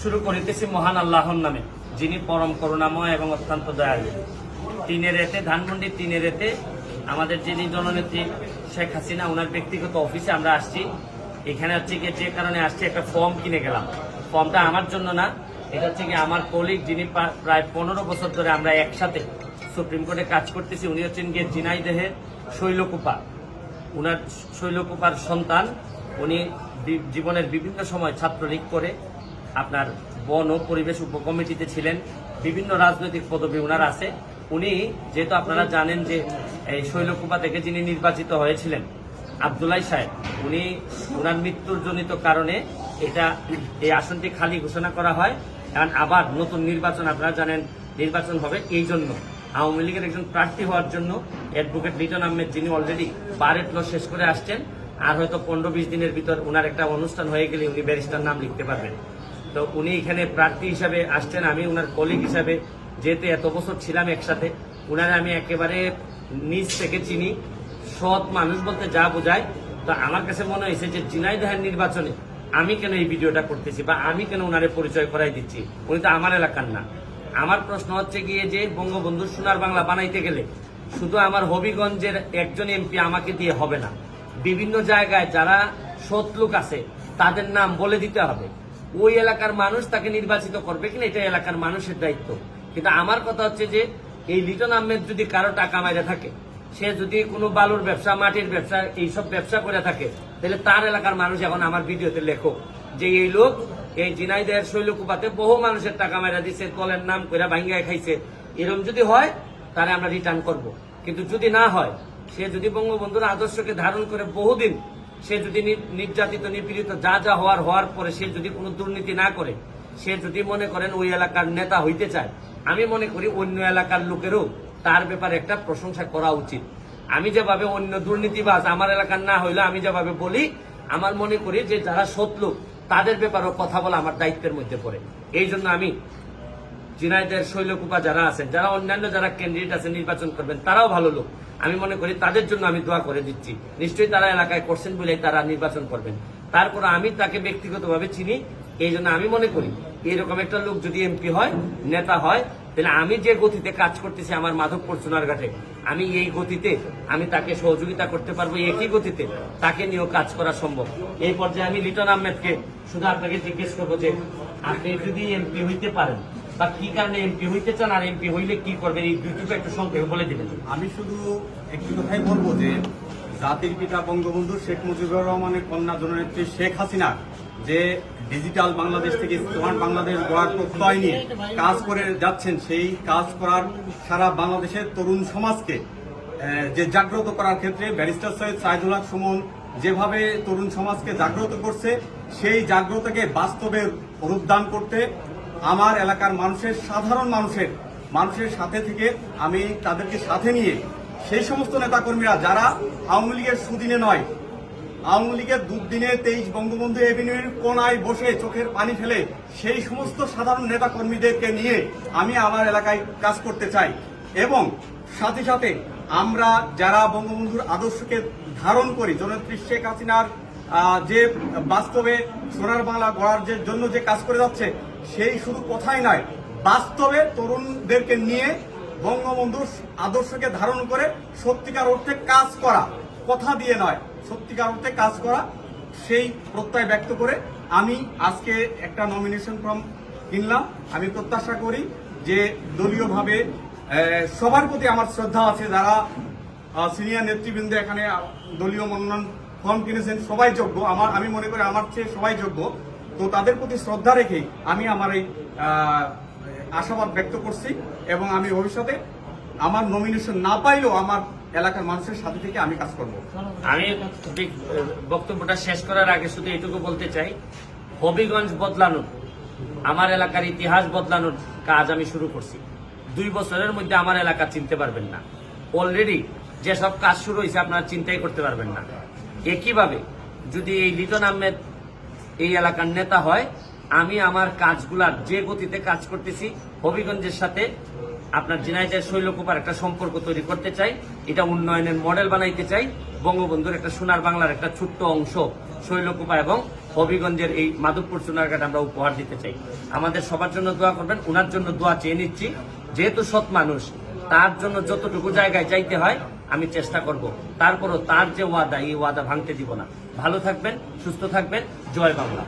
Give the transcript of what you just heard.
শুরু করিতেছি মহান আল্লাহর নামে, যিনি পরম করুণাময় এবং অত্যন্ত দয়ালু। তিনের এতে ধানমন্ডি তিনের এতে আমাদের যিনি জননেত্রী শেখ হাসিনা, ওনার ব্যক্তিগত অফিসে আমরা আসছি। এখানে হচ্ছে গিয়ে যে কারণে আসছি, একটা ফর্ম কিনে গেলাম। ফর্মটা আমার জন্য না, এটা হচ্ছে গিয়ে আমার কলিগ, যিনি প্রায় 15 বছর ধরে আমরা একসাথে সুপ্রিম কোর্টে কাজ করতেছি। উনি হচ্ছেন গিয়ে ঝিনাইদহের শৈলকুপা, উনার শৈলকুপার সন্তান। উনি জীবনের বিভিন্ন সময় ছাত্রলীগ করে আপনার বন ও পরিবেশ উপকমিটিতে ছিলেন, বিভিন্ন রাজনৈতিক পদবি উনার আছে। উনি যেহেতু আপনারা জানেন যে এই শৈলকুপা থেকে যিনি নির্বাচিত হয়েছিলেন আব্দুল্লাহ সাহেব, উনি ওনার মৃত্যুর জনিত কারণে এই আসনটি খালি ঘোষণা করা হয়। কারণ আবার নতুন নির্বাচন, আপনারা জানেন নির্বাচন হবে, এই জন্য আওয়ামী লীগের একজন প্রার্থী হওয়ার জন্য অ্যাডভোকেট লিটন আহমেদ, যিনি অলরেডি বারেট ল শেষ করে আসছেন, আর হয়তো 15-20 দিনের ভিতর ওনার একটা অনুষ্ঠান হয়ে গেলে উনি ব্যারিস্টার নাম লিখতে পারবেন। তো উনি এখানে প্রার্থী হিসাবে আসছেন। আমি ওনার কলিগ হিসাবে যেহেতু এত বছর ছিলাম একসাথে, ওনারা আমি একেবারে নিজ থেকে চিনি। সৎ মানুষ বলতে যা বোঝায়। তো আমার কাছে মনে হয়েছে যে ঝিনাইদহের নির্বাচনে আমি কেন এই ভিডিওটা করতেছি বা আমি কেন ওনারে পরিচয় করাই দিচ্ছি। উনি তো আমার এলাকার না। আমার প্রশ্ন হচ্ছে গিয়ে যে বঙ্গবন্ধুর সোনার বাংলা বানাইতে গেলে শুধু আমার হবিগঞ্জের একজন এমপি আমাকে দিয়ে হবে না। বিভিন্ন জায়গায় যারা সৎ লোক আছে তাদের নাম বলে দিতে হবে। ওই এলাকার মানুষ তাকে নির্বাচিত করবে কিনা এটা এলাকার মানুষের দায়িত্ব। কিন্তু আমার কথা হচ্ছে যে এই লিটন আহমেদ যদি কারো টাকা মাইরে থাকে, সে যদি কোনো বালুর ব্যবসা, মাটির ব্যবসা, এইসব ব্যবসা করে থাকে, তাহলে তার এলাকার মানুষ এখন আমার ভিডিওতে লেখো যে এই লোক এই ঝিনাইদহের শৈলকুপাতে বহু মানুষের টাকা মাইরা দিছে, দলের নাম কইরা ভাঙ্গায় খাইছে। এরকম যদি হয় তাহলে আমরা রিটার্ন করব। কিন্তু যদি না হয়, সে যদি বঙ্গবন্ধুর আদর্শকে ধারণ করে বহুদিন, সে যদি নির্যাতিত, নিপীড়িত, যা যা হওয়ার পরে সে যদি কোনো দুর্নীতি না করে, সে যদি মনে করেন ওই এলাকার নেতা হইতে চায়, আমি মনে করি অন্য এলাকার লোকেরও তার ব্যাপারে একটা প্রশংসা করা উচিত। আমি যেভাবে অন্য দুর্নীতিবাজ আমার এলাকার না হইলে আমি যেভাবে বলি, আমার মনে করি যে যারা সৎ লোক তাদের ব্যাপারেও কথা বলা আমার দায়িত্বের মধ্যে পড়ে। এই জন্য আমি ঝিনাইদহের শৈলকুপা যারা আছেন, যারা অন্যান্য যারা ক্যান্ডিডেট আছে নির্বাচন করবেন, তারাও ভালো লোক। আমি মনে করি তাদের জন্য আমি দোয়া করে দিচ্ছি। নিশ্চয়ই তারা এলাকায় করছেন বলেই তারা নির্বাচন করবেন। তারপর আমি তাকে ব্যক্তিগতভাবে চিনি। এই জন্য আমি মনে করি এরকম একটা লোক যদি এমপি হয়, নেতা হয়, তাহলে আমি যে গতিতে কাজ করতেছি আমার মাধবপুর সোনারঘাটে, আমি এই গতিতে আমি তাকে সহযোগিতা করতে পারবো। একই গতিতে তাকে নিয়েও কাজ করা সম্ভব। এই পর্যায়ে আমি লিটন আহমেদকে শুধু আপনাকে জিজ্ঞেস করবো যে আপনি যদি এমপি হইতে পারেন বা কি কারণে এমপি হইতে চান, আর এমপি হইলে কি করবেন, এই দুইটুকু একটু সংক্ষেপে বলে দিবেন। আমি শুধু একটি কথাই বলবো যে জাতির পিতা বঙ্গবন্ধু শেখ মুজিবুর রহমানের কন্যা জননেত্রী শেখ হাসিনা যে ডিজিটাল বাংলাদেশ থেকে স্মার্ট বাংলাদেশ গড়ার প্রত্যয় নিয়ে কাজ করে যাচ্ছেন, সেই কাজ করার সারা বাংলাদেশের তরুণ সমাজকে যে জাগ্রত করার ক্ষেত্রে ব্যারিস্টার সৈয়দ সাইদুল হক সুমন যেভাবে তরুণ সমাজকে জাগ্রত করছে, সেই জাগ্রতকে বাস্তবে রূপদান করতে আমার এলাকার সাধারণ মানুষের সাথে থেকে আমি তাদেরকে সাথে নিয়ে সেই সমস্ত নেতাকর্মীরা যারা আওয়ামী লীগের সুদিনে নয়, আওয়ামী লীগের দুর্দিনে 23 বঙ্গবন্ধু এভিনিউর কোনায় বসে চোখের পানি ফেলে সেই সমস্ত সাধারণ নেতাকর্মীদেরকে নিয়ে আমি আমার এলাকায় কাজ করতে চাই। এবং সাথে সাথে আমরা যারা বঙ্গবন্ধুর আদর্শকে ধারণ করি, জননেত্রী শেখ হাসিনার যে বাস্তবে সোনার বাংলা গড়ার জন্য যে কাজ করে যাচ্ছে, সেই শুধু কথাই নয়, বাস্তবে তরুণদেরকে নিয়ে বঙ্গবন্ধুর আদর্শকে ধারণ করে সত্যিকার অর্থে কাজ করা, কথা দিয়ে নয়, সত্যিকার অর্থে কাজ করা, সেই প্রত্যয় ব্যক্ত করে আমি আজকে একটা নমিনেশন ফর্ম কিনলাম। আমি প্রত্যাশা করি যে দলীয়ভাবে সবার প্রতি আমার শ্রদ্ধা আছে, যারা সিনিয়র নেতৃবৃন্দ এখানে দলীয় মনোনয়ন ফর্ম কিনেছেন, সবাই যোগ্য। আমি মনে করি আমার চেয়ে সবাই যোগ্য। তো তাদের প্রতি শ্রদ্ধা রেখেই আমি আমার এই আশাবাদ ব্যক্ত করছি এবং আমি ভবিষ্যতে আমার নমিনেশন না পাইলেও আমার এলাকার মানুষের সাথে থেকে আমি কাজ করব। আমি বক্তব্যটা শেষ করার আগে শুধু এটুকু বলতে চাই, হবিগঞ্জ বদলানোর, আমার এলাকার ইতিহাস বদলানোর কাজ আমি শুরু করছি। 2 বছরের মধ্যে আমার এলাকা চিনতে পারবেন না। অলরেডি যেসব কাজ শুরু হয়েছে আপনারা চিন্তাই করতে পারবেন না। একইভাবে যদি এই লিটন আহমেদ এই এলাকার নেতা হয়, আমি আমার কাজগুলার যে গতিতে কাজ করতেছি, হবিগঞ্জের সাথে আপনার ঝিনাইদহের শৈলকুপার একটা সম্পর্ক তৈরি করতে চাই। এটা উন্নয়নের মডেল বানাইতে চাই। বঙ্গবন্ধুর একটা সোনার বাংলার একটা ছোট্ট অংশ শৈলকুপা এবং হবিগঞ্জের এই মাধবপুর সোনারঘাট আমরা উপহার দিতে চাই। আমাদের সবার জন্য দোয়া করবেন, ওনার জন্য দোয়া চেয়ে নিচ্ছি। যেহেতু সৎ মানুষ, তার জন্য যতটুকু জায়গায় চাইতে হয় আমি চেষ্টা করব। তারপরও তার যে ওয়াদা, এই ওয়াদা ভাঙতে দিব না। ভালো থাকবেন, সুস্থ থাকবেন। জয় বাংলা।